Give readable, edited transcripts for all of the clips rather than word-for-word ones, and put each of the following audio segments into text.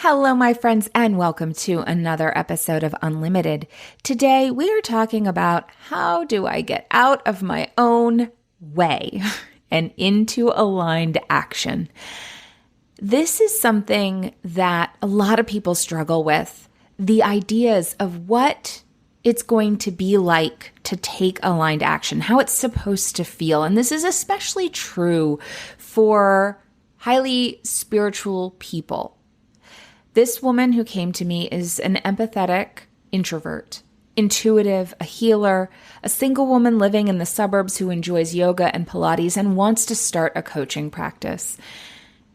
Hello, my friends, and welcome to another episode of Unlimited. Today, we are talking about how do I get out of my own way and into aligned action. This is something that a lot of people struggle with, the ideas of what it's going to be like to take aligned action, how it's supposed to feel. And this is especially true for highly spiritual people. This woman who came to me is an empathetic introvert, intuitive, a healer, a single woman living in the suburbs who enjoys yoga and Pilates and wants to start a coaching practice,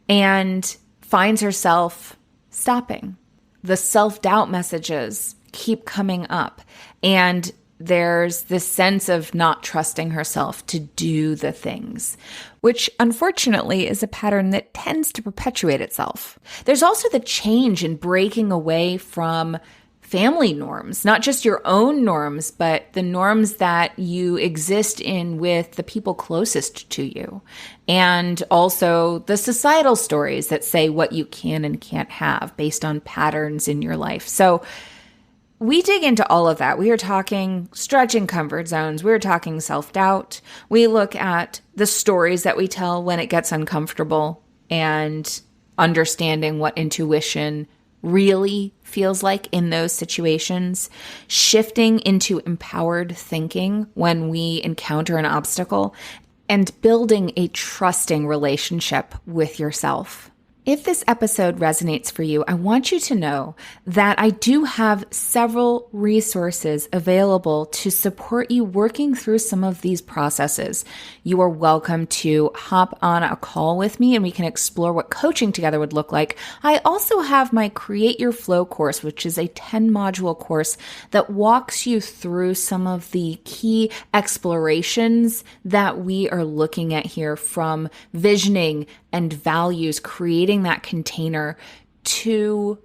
and finds herself stopping. The self-doubt messages keep coming up, and there's this sense of not trusting herself to do the things, which unfortunately is a pattern that tends to perpetuate itself. There's also the change in breaking away from family norms, not just your own norms, but the norms that you exist in with the people closest to you. And also the societal stories that say what you can and can't have based on patterns in your life. So we dig into all of that. We are talking stretching comfort zones. We're talking self-doubt. We look at the stories that we tell when it gets uncomfortable and understanding what intuition really feels like in those situations, shifting into empowered thinking when we encounter an obstacle, and building a trusting relationship with yourself. If this episode resonates for you, I want you to know that I do have several resources available to support you working through some of these processes. You are welcome to hop on a call with me and we can explore what coaching together would look like. I also have my Create Your Flow course, which is a 10-module course that walks you through some of the key explorations that we are looking at here, from visioning and values, creating that container, to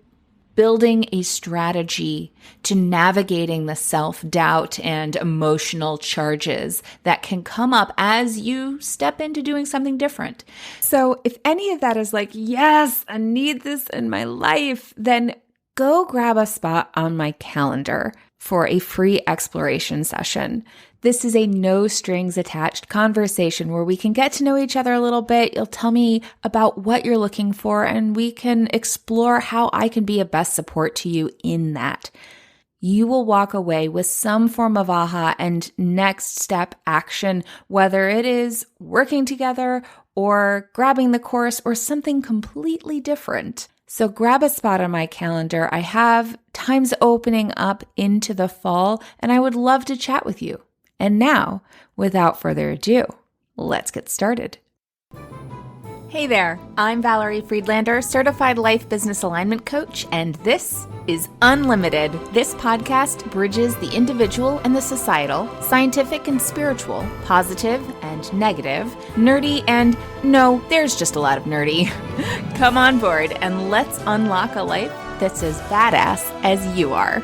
building a strategy to navigating the self-doubt and emotional charges that can come up as you step into doing something different. So if any of that is like, yes, I need this in my life, then go grab a spot on my calendar for a free exploration session. This is a no strings attached conversation where we can get to know each other a little bit. You'll tell me about what you're looking for, and we can explore how I can be a best support to you in that. You will walk away with some form of aha and next step action, whether it is working together or grabbing the course or something completely different. So grab a spot on my calendar. I have times opening up into the fall, and I would love to chat with you. And now, without further ado, let's get started. Hey there, I'm Valerie Friedlander, Certified Life Business Alignment Coach, and this is Unlimited. This podcast bridges the individual and the societal, scientific and spiritual, positive and negative, nerdy and no, there's just a lot of nerdy. Come on board and let's unlock a life that's as badass as you are.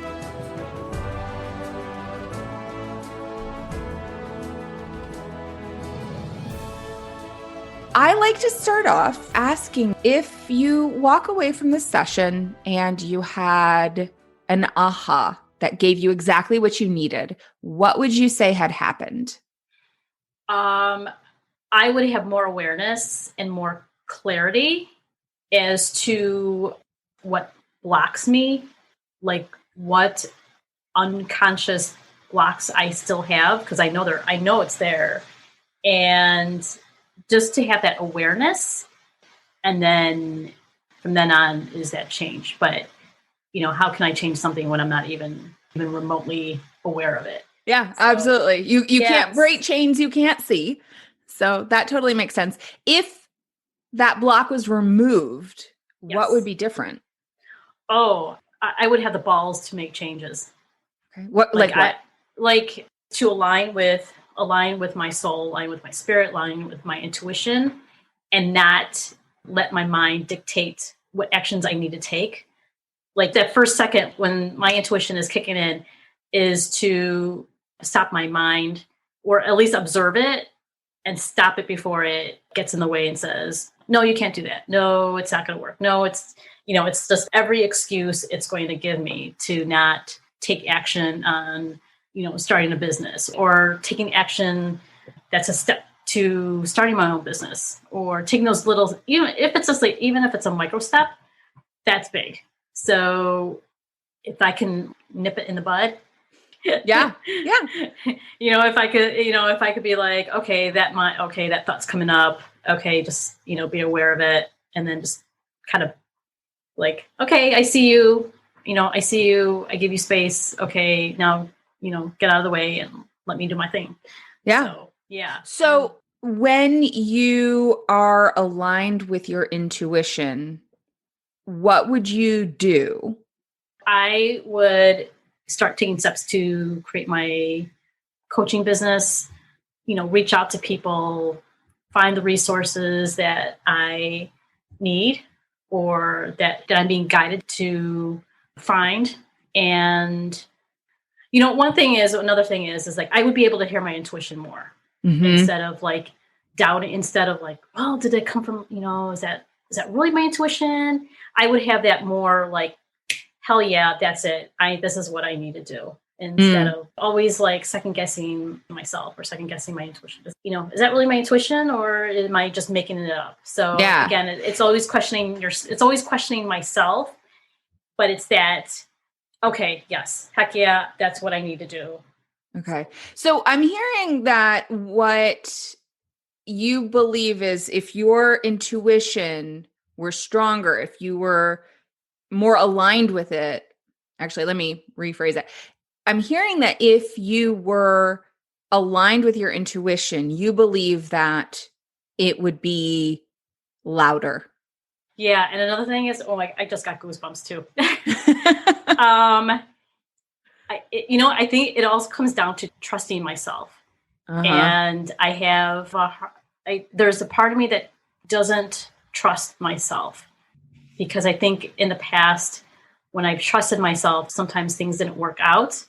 I like to start off asking, if you walk away from the session and you had an aha that gave you exactly what you needed, what would you say had happened? I would have more awareness and more clarity as to what blocks me, like what unconscious blocks I still have, because I know it's there. And just to have that awareness, and then from then on is that change. But, how can I change something when I'm not even remotely aware of it? Yeah, so, absolutely. You yes. Can't break chains you can't see. So that totally makes sense. If that block was removed, yes. What would be different? Oh, I would have the balls to make changes. Okay. What? Like to align with my soul, align with my spirit, align with my intuition, and not let my mind dictate what actions I need to take. Like that first second when my intuition is kicking in is to stop my mind, or at least observe it and stop it before it gets in the way and says, no, you can't do that. No, it's not going to work. No, it's just every excuse it's going to give me to not take action on, starting a business, or taking action that's a step to starting my own business, or taking those little, even if it's a micro step, that's big. So if I can nip it in the bud, yeah. if I could be like, okay, that thought's coming up. Okay, just, be aware of it. And then just kind of like, okay, I see you, I give you space. Okay, now, get out of the way and let me do my thing. Yeah. So, yeah. So when you are aligned with your intuition, what would you do? I would start taking steps to create my coaching business, reach out to people, find the resources that I need or that I'm being guided to find. And, another thing is like, I would be able to hear my intuition more instead of like doubting, well, did it come from, is that really my intuition? I would have that more like, hell yeah, that's it. This is what I need to do, instead of always like second guessing myself or second guessing my intuition. Is that really my intuition, or am I just making it up? So again, it's always questioning myself, but it's that, okay, yes, heck yeah, that's what I need to do. Okay. So I'm hearing that what you believe is, if your intuition were stronger, if you were more aligned with it, actually, let me rephrase that. I'm hearing that if you were aligned with your intuition, you believe that it would be louder. Yeah. And another thing is, I just got goosebumps too. I think it also comes down to trusting myself. And I have, there's a part of me that doesn't trust myself, because I think in the past, when I've trusted myself, sometimes things didn't work out,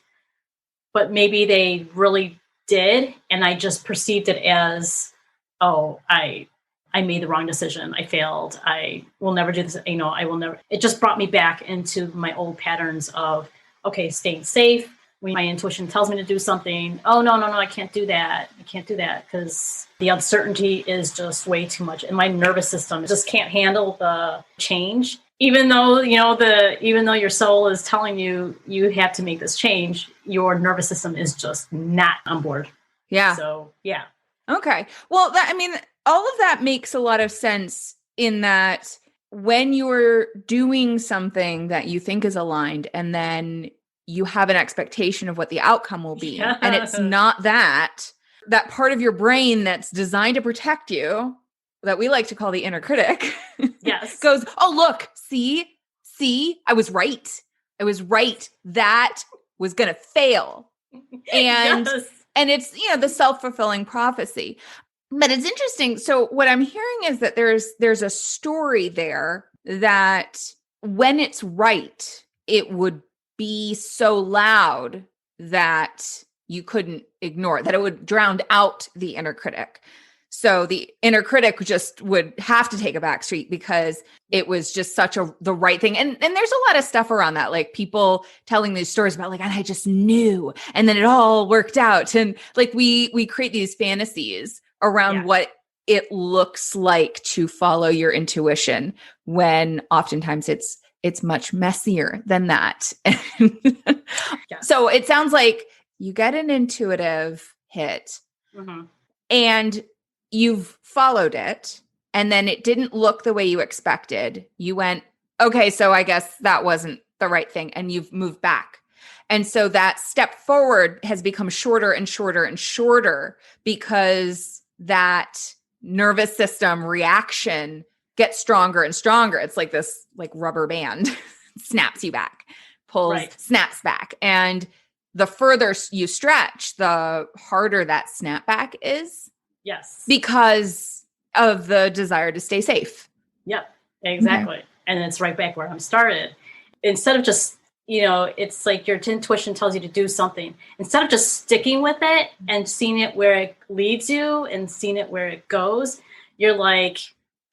but maybe they really did. And I just perceived it as, I made the wrong decision. I failed. I will never do this. I will never. It just brought me back into my old patterns of, okay, staying safe. When my intuition tells me to do something, no, I can't do that. I can't do that because the uncertainty is just way too much. And my nervous system just can't handle the change. Even though, even though your soul is telling you, you have to make this change, your nervous system is just not on board. Yeah. So, yeah. Okay. Well, all of that makes a lot of sense, in that when you're doing something that you think is aligned, and then you have an expectation of what the outcome will be, and it's not that part of your brain that's designed to protect you, that we like to call the inner critic, yes, goes, oh, look, see, I was right. That was going to fail. And, yes. And it's, the self-fulfilling prophecy. But it's interesting. So what I'm hearing is that there's a story there that when it's right, it would be so loud that you couldn't ignore it, that it would drown out the inner critic. So the inner critic just would have to take a back street because it was just the right thing. And there's a lot of stuff around that, like people telling these stories about like, I just knew, and then it all worked out. And like we create these fantasies around what it looks like to follow your intuition, when oftentimes it's much messier than that. So it sounds like you get an intuitive hit, and you've followed it, and then it didn't look the way you expected. You went, okay, so I guess that wasn't the right thing, and you've moved back. And so that step forward has become shorter and shorter and shorter, because that nervous system reaction gets stronger and stronger. It's like this like rubber band snaps you back, pulls, snaps back. And the further you stretch, the harder that snapback is. Yes. Because of the desire to stay safe. Yep, exactly. Okay. And it's right back where I started. Instead of just, it's like your intuition tells you to do something. Instead of just sticking with it and seeing it where it leads you and seeing it where it goes, you're like,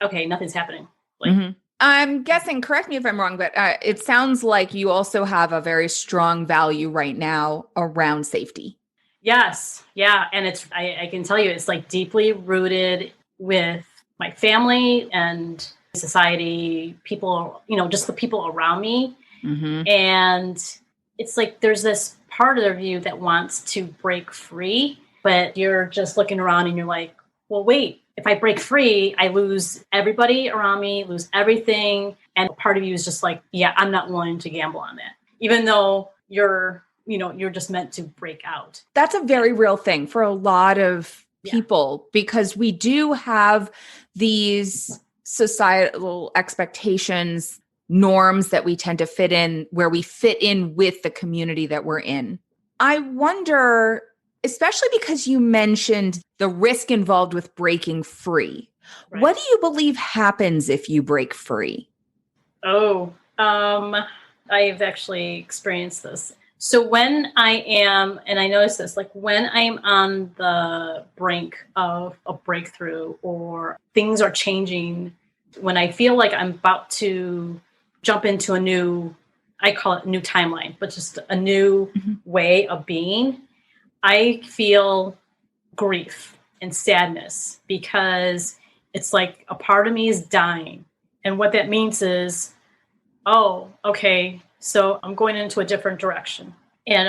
okay, nothing's happening. Like, I'm guessing, correct me if I'm wrong, but it sounds like you also have a very strong value right now around safety. Yes. Yeah. And I can tell you, it's like deeply rooted with my family and society, people, just the people around me. Mm-hmm. And it's like there's this part of you that wants to break free, but you're just looking around and you're like, well, wait, if I break free, I lose everybody around me, lose everything. And part of you is just like, yeah, I'm not willing to gamble on that, even though you're just meant to break out. That's a very real thing for a lot of people because we do have these societal expectations, norms that we tend to fit in where we fit in with the community that we're in. I wonder, especially because you mentioned the risk involved with breaking free. Right. What do you believe happens if you break free? Oh, I've actually experienced this. So when I am, and I notice this, like when I'm on the brink of a breakthrough or things are changing, when I feel like I'm about to jump into a new, I call it new timeline, but just a new way of being, I feel grief and sadness because it's like a part of me is dying. And what that means is, oh, okay, so I'm going into a different direction. And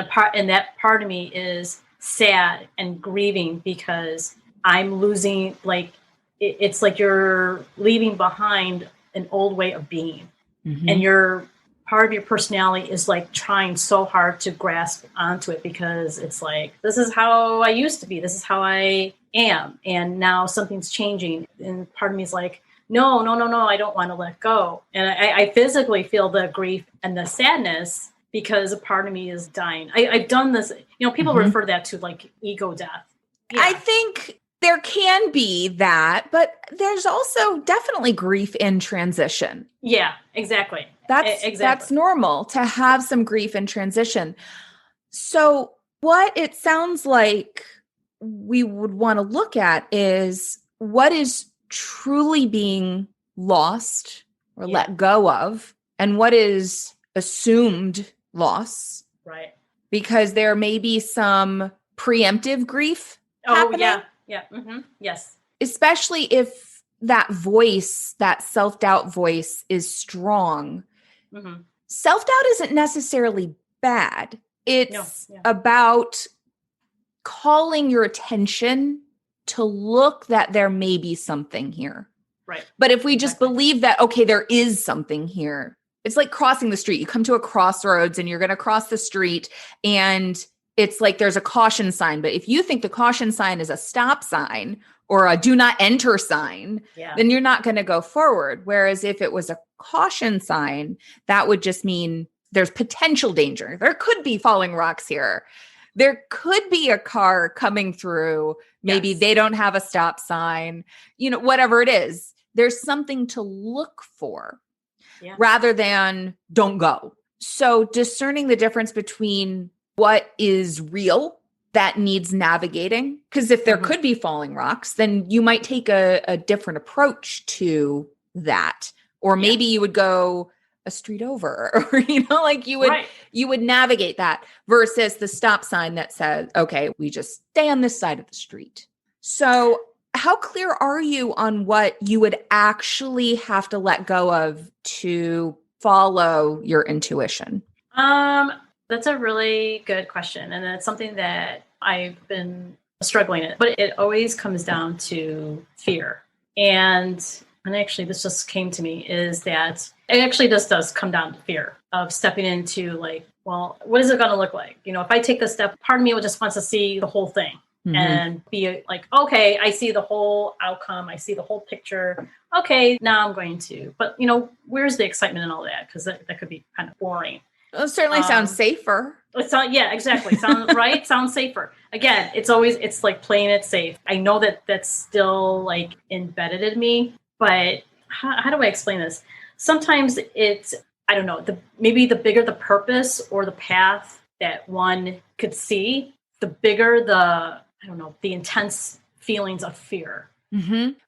that part of me is sad and grieving because I'm losing, like, it's like you're leaving behind an old way of being. Mm-hmm. And your part of your personality is like trying so hard to grasp onto it because it's like, this is how I used to be. This is how I am. And now something's changing. And part of me is like, no, I don't want to let go. And I physically feel the grief and the sadness because a part of me is dying. I've done this, people refer that to like ego death. Yeah. I think there can be that, but there's also definitely grief in transition. Yeah, exactly. That's normal to have some grief in transition. So what it sounds like we would want to look at is what is truly being lost or let go of and what is assumed loss. Right. Because there may be some preemptive grief happening. Yeah. Mm-hmm. Yes. Especially if that voice, that self-doubt voice is strong. Mm-hmm. Self-doubt isn't necessarily bad. It's about calling your attention to look that there may be something here. Right. But if we just believe that, okay, there is something here, it's like crossing the street. You come to a crossroads and you're going to cross the street and it's like there's a caution sign. But if you think the caution sign is a stop sign or a do not enter sign, then you're not going to go forward. Whereas if it was a caution sign, that would just mean there's potential danger. There could be falling rocks here. There could be a car coming through. Maybe they don't have a stop sign, whatever it is. There's something to look for rather than don't go. So discerning the difference between what is real that needs navigating, because if there could be falling rocks, then you might take a different approach to that. Or maybe you would go a street over, or, you would navigate that versus the stop sign that says, okay, we just stay on this side of the street. So how clear are you on what you would actually have to let go of to follow your intuition? That's a really good question. And it's something that I've been struggling with, but it always comes down to fear. And actually, this just came to me is that it actually just does come down to fear of stepping into like, well, what is it going to look like? If I take this step, part of me just wants to see the whole thing and be like, okay, I see the whole outcome. I see the whole picture. Okay, now I'm going to. But, where's the excitement and all that? Because that could be kind of boring. Well, it certainly sounds safer. Exactly. Right? Sounds safer. Again, it's like playing it safe. I know that that's still like embedded in me, but how do I explain this? Sometimes it's, I don't know, maybe the bigger the purpose or the path that one could see, the bigger the intense feelings of fear.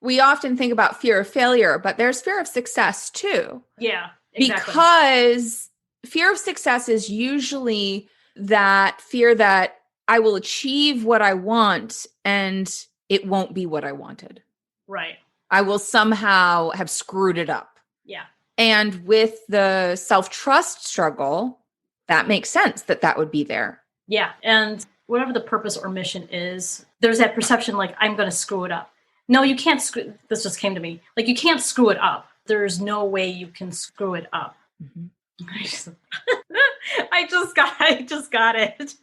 We often think about fear of failure, but there's fear of success too. Yeah, exactly. Because fear of success is usually that fear that I will achieve what I want and it won't be what I wanted. Right. I will somehow have screwed it up. Yeah. And with the self-trust struggle, that makes sense that that would be there. Yeah. And whatever the purpose or mission is, there's that perception like, I'm going to screw it up. No, you can't screw. This just came to me. Like, you can't screw it up. There's no way you can screw it up. I just got it.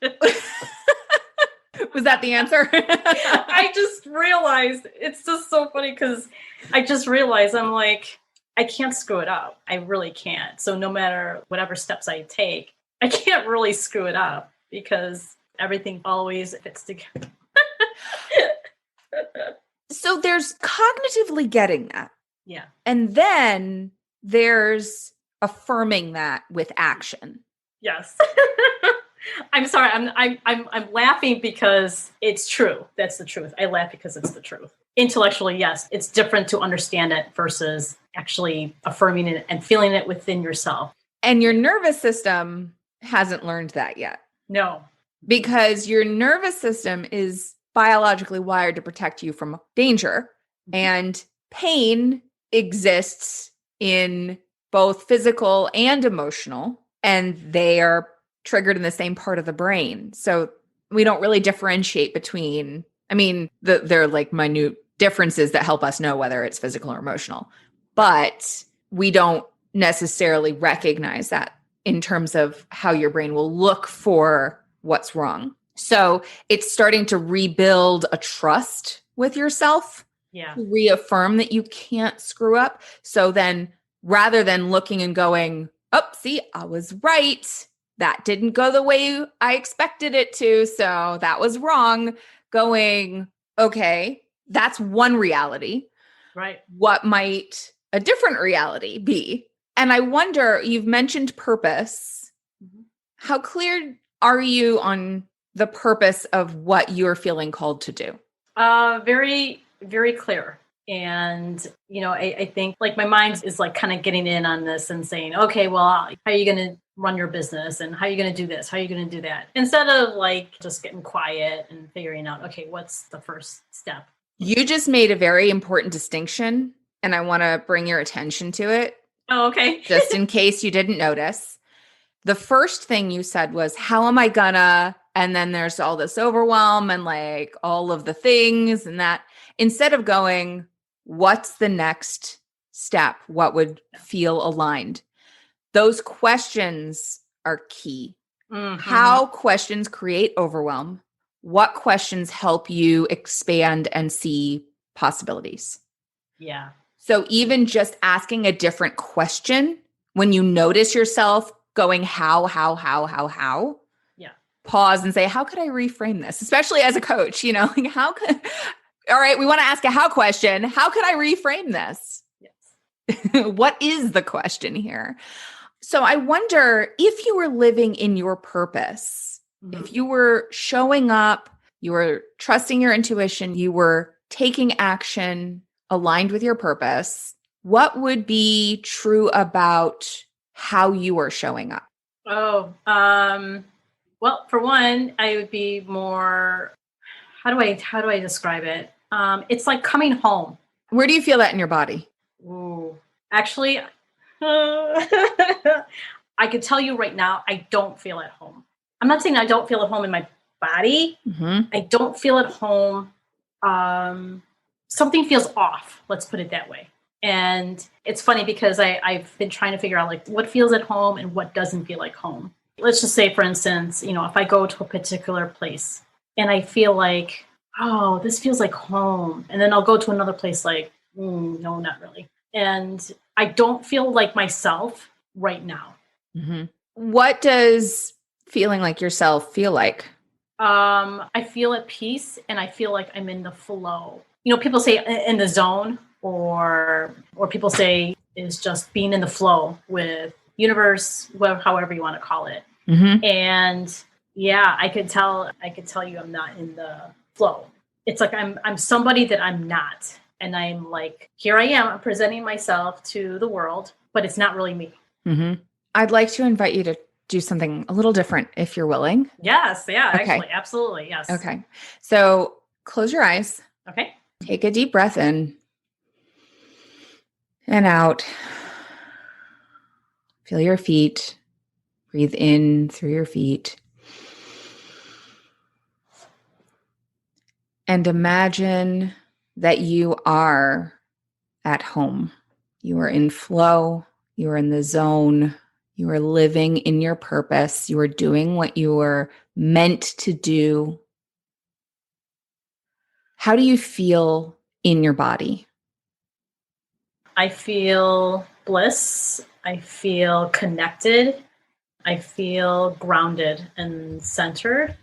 Was that the answer? I just realized, it's just so funny because I just realized I'm like, I can't screw it up. I really can't. So no matter whatever steps I take, I can't really screw it up because everything always fits together. So there's cognitively getting that. Yeah. And then there's affirming that with action. Yes. I'm sorry. I'm laughing because it's true. That's the truth. I laugh because it's the truth. Intellectually, yes, it's different to understand it versus actually affirming it and feeling it within yourself. And your nervous system hasn't learned that yet. No. Because your nervous system is biologically wired to protect you from danger. And pain exists in both physical and emotional, and they are triggered in the same part of the brain. So we don't really differentiate between, they're like minute differences that help us know whether it's physical or emotional, but we don't necessarily recognize that in terms of how your brain will look for what's wrong. So it's starting to rebuild a trust with yourself, to reaffirm that you can't screw up. So then rather than looking and going, oh, see, I was right. That didn't go the way I expected it to. So that was wrong. Going, okay, that's one reality. Right. What might a different reality be? And I wonder, you've mentioned purpose. How clear are you on the purpose of what you're feeling called to do? Very, very clear. And, I think like my mind is like kind of getting in on this and saying, okay, well, how are you going to run your business and how are you going to do this? How are you going to do that? Instead of like just getting quiet and figuring out, okay, what's the first step? You just made a very important distinction and I want to bring your attention to it. Oh, okay. Just in case you didn't notice. The first thing you said was, how am I gonna? And then there's all this overwhelm and like all of the things and that. Instead of going, what's the next step? What would feel aligned? Those questions are key. How questions create overwhelm. What questions help you expand and see possibilities? Yeah. So even just asking a different question when you notice yourself going, how, yeah, pause and say, how could I reframe this? Especially as a coach, like all right, we want to ask a how question. How could I reframe this? Yes. What is the question here? So I wonder if you were living in your purpose, if you were showing up, you were trusting your intuition, you were taking action aligned with your purpose, what would be true about how you are showing up? Oh, well, for one, I would be more, how do I describe it? It's like coming home. Where do you feel that in your body? Ooh, actually, I could tell you right now, I don't feel at home. I'm not saying I don't feel at home in my body. I don't feel at home. Something feels off. Let's put it that way. And it's funny because I've been trying to figure out like what feels at home and what doesn't feel like home. Let's just say, for instance, if I go to a particular place and I feel like, oh, this feels like home. And then I'll go to another place like, no, not really. And I don't feel like myself right now. What does feeling like yourself feel like? I feel at peace and I feel like I'm in the flow. People say in the zone or people say is just being in the flow with universe, however you want to call it. And yeah, I could tell you I'm not in the flow. It's like I'm somebody that I'm not. And I'm like, here I am, I'm presenting myself to the world, but it's not really me. Mm-hmm. I'd like to invite you to do something a little different if you're willing. Yes. Yeah, Okay. actually. Absolutely. Yes. Okay. So close your eyes. Okay. Take a deep breath in and out. Feel your feet. Breathe in through your feet. And imagine that you are at home. You are in flow. You are in the zone. You are living in your purpose. You are doing what you were meant to do. How do you feel in your body? I feel bliss. I feel connected. I feel grounded and centered.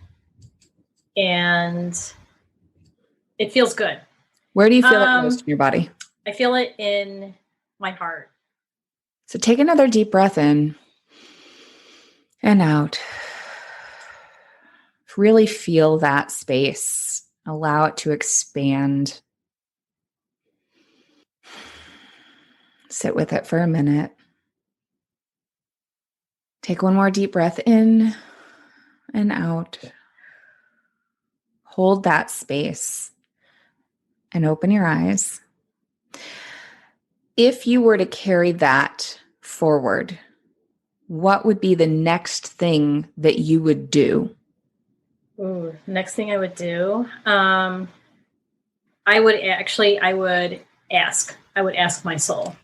And it feels good. Where do you feel it most in your body? I feel it in my heart. So take another deep breath in and out. Really feel that space. Allow it to expand. Sit with it for a minute. Take one more deep breath in and out. Hold that space and open your eyes. If you were to carry that forward, what would be the next thing that you would do? Ooh, next thing I would do, I would ask my soul,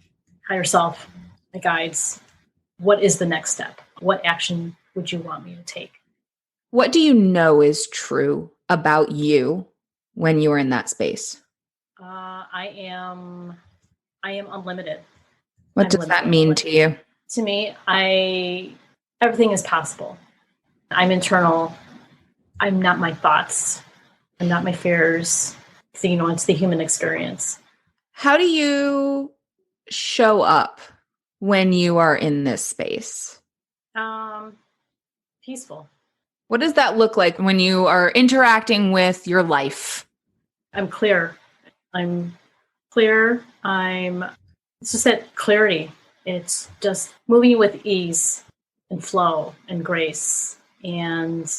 higher self, my guides, what is the next step? What action would you want me to take? What do you know is true about you when you are in that space? I am unlimited. What does that mean to you? To me, everything is possible. I'm internal. I'm not my thoughts. I'm not my fears. So, it's the human experience. How do you show up when you are in this space? Peaceful. What does that look like when you are interacting with your life? I'm clear. It's just that clarity. It's just moving with ease and flow and grace and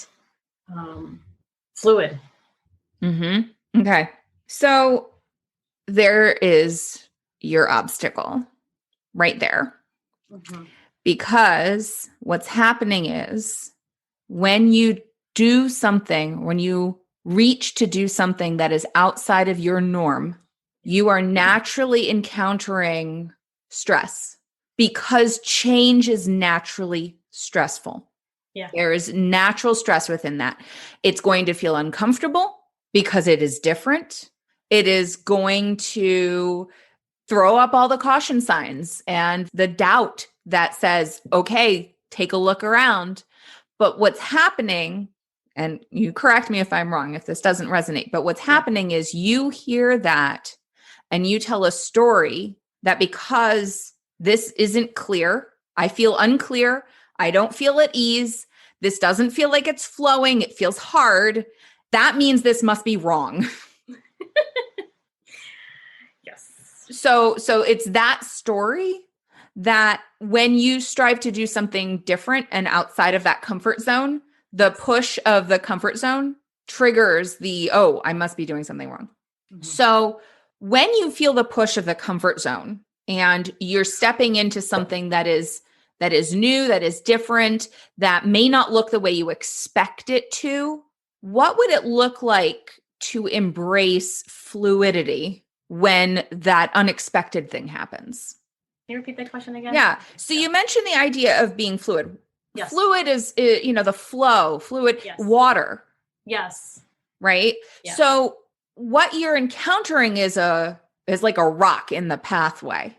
fluid. Mm-hmm. Okay. So there is your obstacle right there. Mm-hmm. Because what's happening is when you do something, when you reach to do something that is outside of your norm, you are naturally encountering stress because change is naturally stressful. Yeah. There is natural stress within that. It's going to feel uncomfortable because it is different. It is going to throw up all the caution signs and the doubt that says, okay, take a look around. But what's happening, and you correct me if I'm wrong, if this doesn't resonate, but what's happening is you hear that and you tell a story that because this isn't clear, I feel unclear, I don't feel at ease, this doesn't feel like it's flowing, it feels hard, that means this must be wrong. Yes. So it's that story that when you strive to do something different and outside of that comfort zone, the push of the comfort zone triggers I must be doing something wrong. Mm-hmm. So when you feel the push of the comfort zone and you're stepping into something that is new, that is different, that may not look the way you expect it to, what would it look like to embrace fluidity when that unexpected thing happens? Can you repeat that question again? Yeah. So you mentioned the idea of being fluid. Yes. Fluid is, the flow, fluid, yes. Water. Yes. Right? Yes. So what you're encountering is like a rock in the pathway.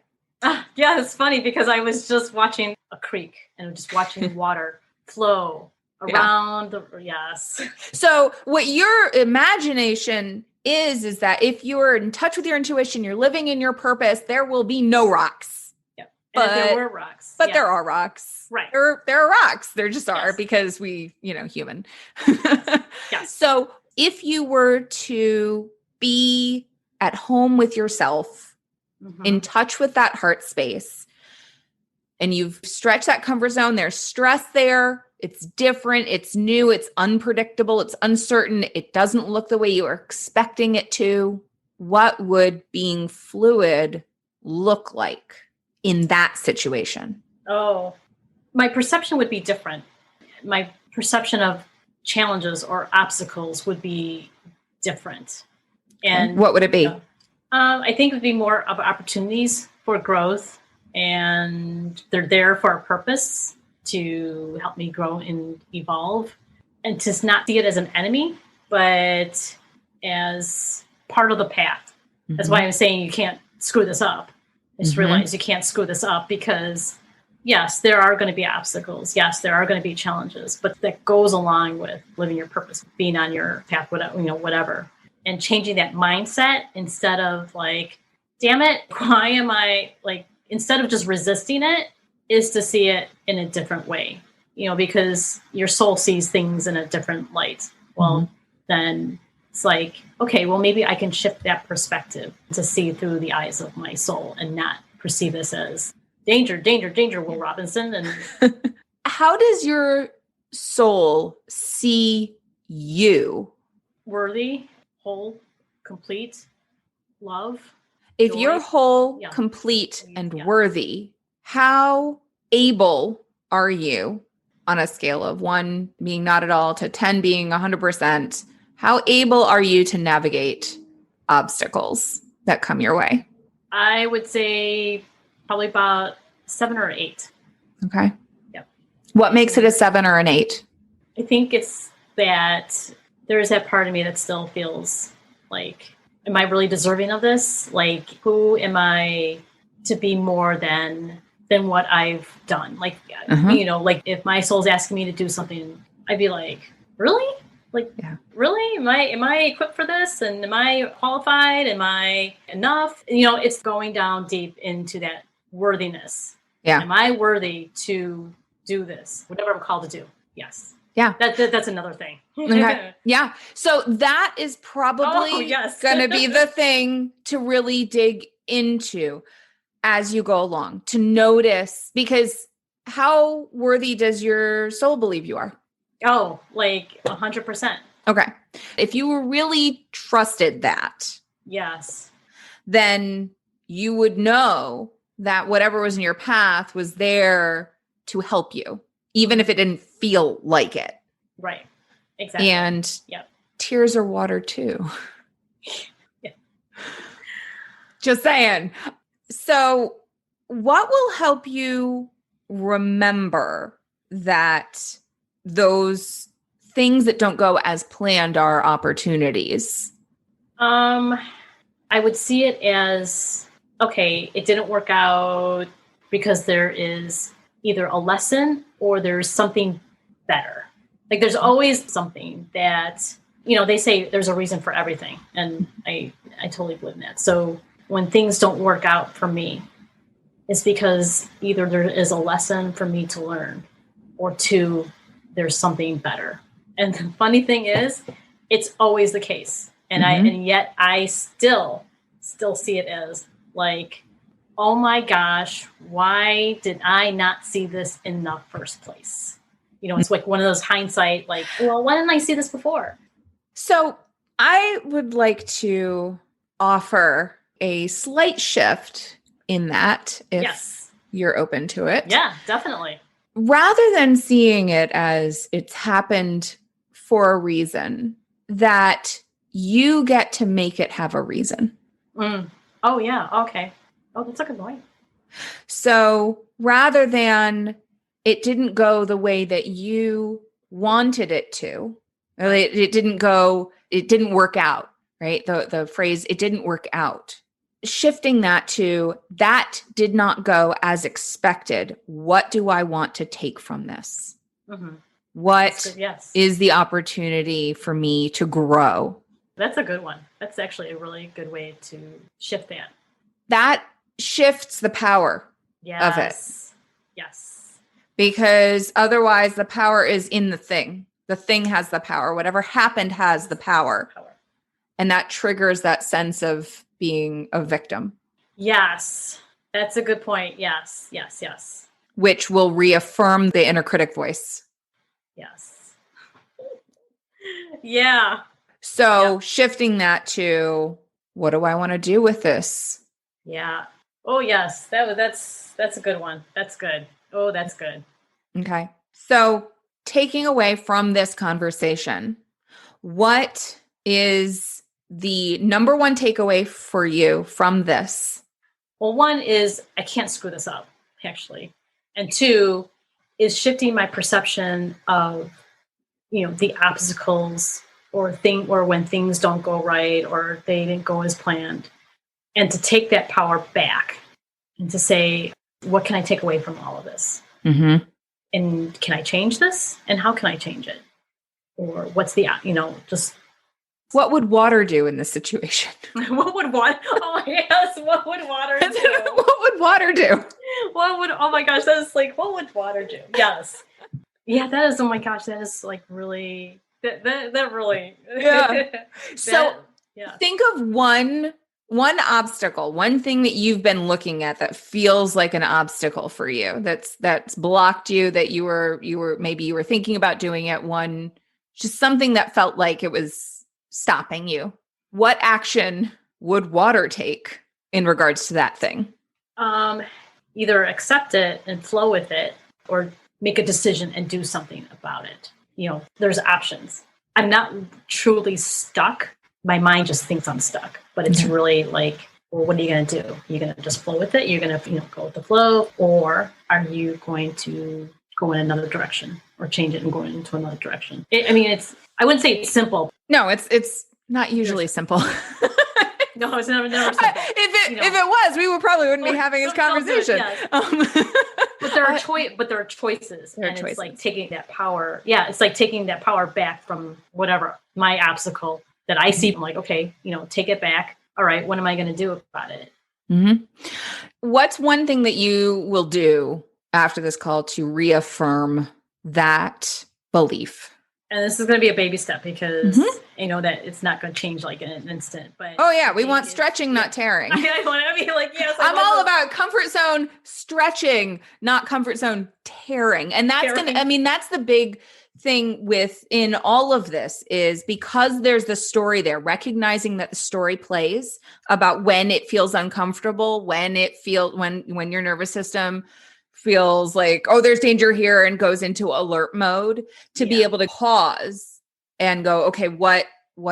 Yeah, it's funny because I was just watching a creek and just watching water flow around yes. So what your imagination is that if you're in touch with your intuition, you're living in your purpose, there will be no rocks. But there were rocks. But there are rocks. Right. There are rocks. There just are because we, human. Yes. So if you were to be at home with yourself, in touch with that heart space, and you've stretched that comfort zone, there's stress there, it's different, it's new, it's unpredictable, it's uncertain, it doesn't look the way you were expecting it to, what would being fluid look like in that situation? Oh, my perception would be different. My perception of challenges or obstacles would be different. And what would it be? I think it would be more of opportunities for growth, and they're there for a purpose to help me grow and evolve, and to not see it as an enemy, but as part of the path. That's why I'm saying you can't screw this up. I just realized you can't screw this up because, yes, there are going to be obstacles. Yes, there are going to be challenges, but that goes along with living your purpose, being on your path, whatever. And changing that mindset instead of like, damn it, why am I like, instead of just resisting it, is to see it in a different way, because your soul sees things in a different light. Well, then it's like, okay, well, maybe I can shift that perspective to see through the eyes of my soul and not perceive this as danger, danger, danger, Will Robinson. And how does your soul see you? Worthy, whole, complete, love. If joy. you're whole, complete, and worthy, how able are you on a scale of 1 being not at all to 10 being 100%? How able are you to navigate obstacles that come your way? I would say probably about 7 or 8. Okay. Yep. What makes it a 7 or an 8? I think it's that there is that part of me that still feels like, am I really deserving of this? Like, who am I to be more than what I've done? Like, like if my soul's asking me to do something, I'd be like, really? Like, really? Am I equipped for this? And am I qualified? Am I enough? It's going down deep into that worthiness. Yeah. Am I worthy to do this? Whatever I'm called to do. Yes. Yeah. That's another thing. Okay. Yeah. So that is probably going to be the thing to really dig into as you go along, to notice, because how worthy does your soul believe you are? Oh, like 100%. Okay. If you really trusted that, yes, then you would know that whatever was in your path was there to help you, even if it didn't feel like it. Right. Exactly. And tears are water too. Just saying. So what will help you remember that those things that don't go as planned are opportunities? I would see it as, okay, it didn't work out because there is either a lesson or there's something better. Like, there's always something that, they say there's a reason for everything. And I totally believe in that. So when things don't work out for me, it's because either there is a lesson for me to learn, or 2, there's something better. And the funny thing is, it's always the case. And and yet I still see it as like, oh my gosh, why did I not see this in the first place? It's like one of those hindsight, like, well, why didn't I see this before? So I would like to offer a slight shift in that, if you're open to it. Yeah, definitely. Rather than seeing it as it's happened for a reason, that you get to make it have a reason. Oh, yeah. Okay. Oh, that's a good point. So rather than it didn't go the way that you wanted it to, or it didn't work out, right? The phrase, it didn't work out. Shifting that to, that did not go as expected. What do I want to take from this? What is the opportunity for me to grow? That's a good one. That's actually a really good way to shift that. That shifts the power of it. Yes. Because otherwise the power is in the thing. The thing has the power. Whatever happened has the power. And that triggers that sense of being a victim. Yes. That's a good point. Yes. Which will reaffirm the inner critic voice. Yes. Yeah. So shifting that to, what do I want to do with this? Yeah. Oh, yes. That's a good one. That's good. Oh, that's good. Okay. So taking away from this conversation, what is the number one takeaway for you from this? Well, one is I can't screw this up, actually. And two is shifting my perception of, the obstacles or when things don't go right or they didn't go as planned. And to take that power back and to say, what can I take away from all of this? Mm-hmm. And can I change this? And how can I change it? Or what's just what would water do in this situation? what would water? Oh yes, what would water do? What would water do? Oh my gosh, that is like, what would water do? Yes. Yeah, that is, oh my gosh, that is like really, that really. Yeah. Think of one obstacle, one thing that you've been looking at that feels like an obstacle for you, that's blocked you, that you were thinking about doing it, just something that felt like it was stopping you. What action would water take in regards to that thing? Either accept it and flow with it, or make a decision and do something about it. There's options. I'm not truly stuck. My mind just thinks I'm stuck, but it's really like, well, what are you going to do? Are you going to just flow with it? You're going to, go with the flow, or are you going to go in another direction or change it and go into another direction? I wouldn't say it's simple. No, it's not usually simple. No, it's never simple. If it was, we wouldn't be having this conversation. But there are choices. It's like taking that power. Yeah, it's like taking that power back from whatever my obstacle that I see. I'm like, okay, take it back. All right, what am I going to do about it? Mm-hmm. What's one thing that you will do after this call to reaffirm that belief? And this is going to be a baby step because I know that it's not going to change like in an instant. But we want stretching, not tearing. I want to be like, yes. I'm all about comfort zone stretching, not comfort zone tearing. And that's that's the big thing within all of this, is because there's the story there, recognizing that the story plays about when it feels uncomfortable, when your nervous system feels like, oh, there's danger here, and goes into alert mode, to be able to pause and go, okay, what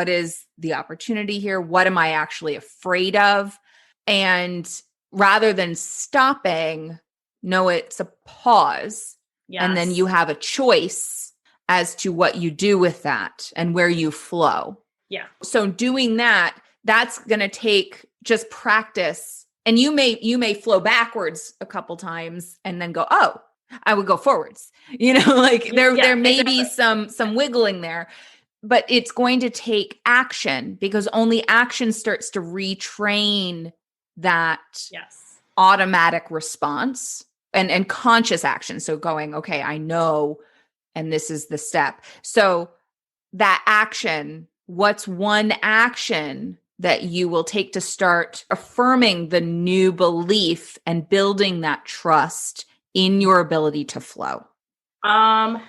is the opportunity here? What am I actually afraid of? And rather than stopping, no, it's a pause. Yes. And then you have a choice as to what you do with that and where you flow. Yeah. So doing that's going to take just practice. And you may flow backwards a couple times and then go, oh, I would go forwards. There may be some wiggling there, but it's going to take action, because only action starts to retrain that automatic response and conscious action. So going, okay, I know, and this is the step. So that action, what's one action that you will take to start affirming the new belief and building that trust in your ability to flow?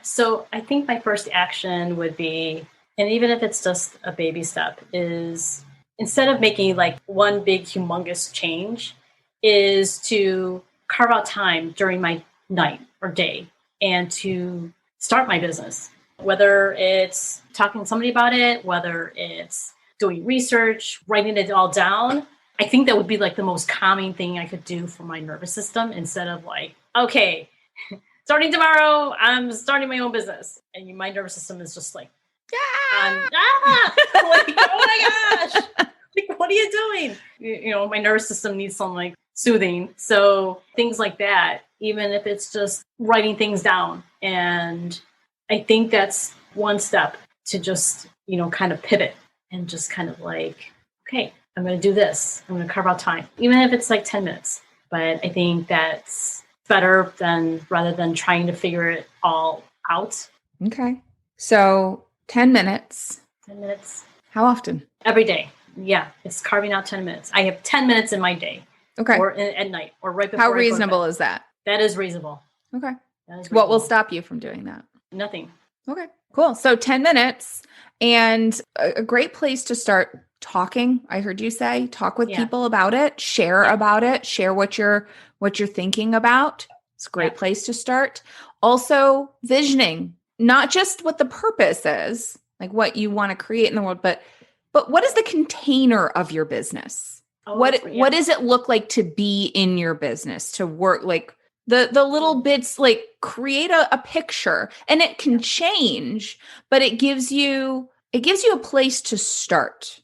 So I think my first action would be, and even if it's just a baby step, is instead of making like one big humongous change, is to carve out time during my night or day and to start my business. Whether it's talking to somebody about it, whether it's doing research, writing it all down. I think that would be like the most calming thing I could do for my nervous system, instead of like, okay, starting tomorrow, I'm starting my own business. And my nervous system is just like, like, oh my gosh, like, what are you doing? My nervous system needs some like soothing. So things like that, even if it's just writing things down. And I think that's one step to just, kind of pivot and just kind of like, okay, I'm going to do this. I'm going to carve out time, even if it's like 10 minutes. But I think that's better rather than trying to figure it all out. Okay. So 10 minutes. 10 minutes. How often? Every day. it's carving out 10 minutes. I have 10 minutes in my day. Okay. Or at night or right before. How reasonable is that? That is reasonable. Okay. That is reasonable. What will stop you from doing that? Nothing. Okay, cool. So 10 minutes, and a great place to start talking. I heard you say, talk with people about it, share about it, share what you're thinking about. It's a great place to start. Also, visioning, not just what the purpose is, like what you want to create in the world, but what is the container of your business? What does it look like to be in your business, to work, like the little bits, like create a picture, and it can change, but it gives you a place to start.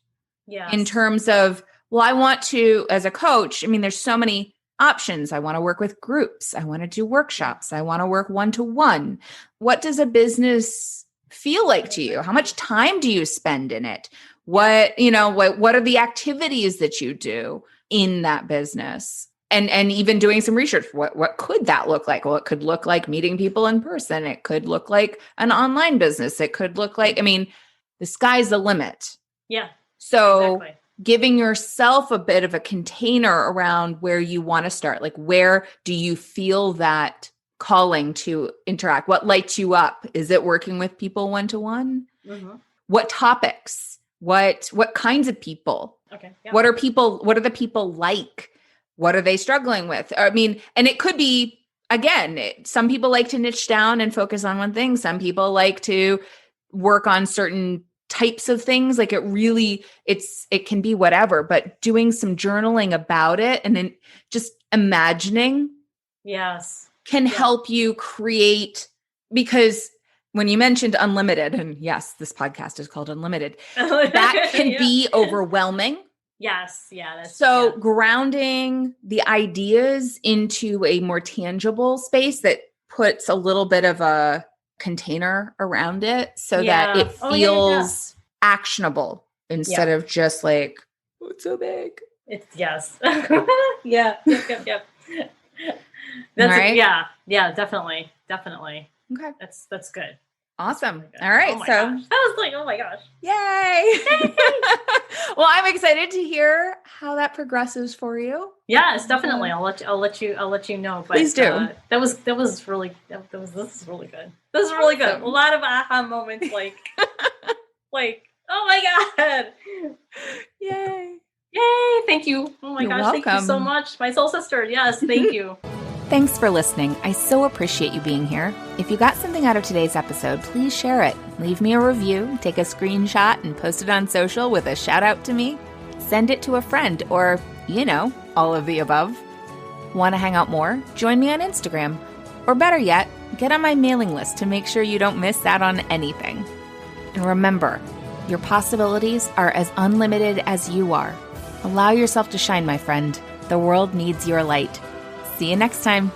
Yes. In terms of, well, I want to, as a coach, I mean, there's so many options. I want to work with groups. I want to do workshops. I want to work one-to-one. What does a business feel like to you? How much time do you spend in it? What are the activities that you do in that business? And even doing some research, what could that look like? Well, it could look like meeting people in person. It could look like an online business. It could look like, I mean, the sky's the limit. Yeah. So exactly. Giving yourself a bit of a container around where you want to start, like where do you feel that calling to interact? What lights you up? Is it working with people one-to-one? Mm-hmm. What topics? What kinds of people? Okay. Yeah. What are the people like? What are they struggling with? I mean, and it could be, again, some people like to niche down and focus on one thing. Some people like to work on certain types of things. Like it can be whatever, but doing some journaling about it and then just imagining can help you create, because when you mentioned unlimited, and yes, this podcast is called Unlimited, that can be overwhelming. Yes. Yeah. Grounding the ideas into a more tangible space that puts a little bit of a container around it so that it feels actionable instead of just like, oh, it's so big. It's yeah. Yep. That's right? Yeah, definitely. Okay. That's good. Awesome. Good. All right. Gosh. I was like, oh my gosh. Yay. Well, I'm excited to hear how that progresses for you. Yes, definitely. I'll let you know. But, please do. This is really good. This is really good. A lot of aha moments, like, oh my God. Yay. Thank you. Oh my You're gosh. welcome. Thank you so much. My soul sister. Yes. Thank you. Thanks for listening. I so appreciate you being here. If you got something out of today's episode, please share it. Leave me a review, take a screenshot, and post it on social with a shout out to me. Send it to a friend or, all of the above. Want to hang out more? Join me on Instagram. Or better yet, get on my mailing list to make sure you don't miss out on anything. And remember, your possibilities are as unlimited as you are. Allow yourself to shine, my friend. The world needs your light. See you next time.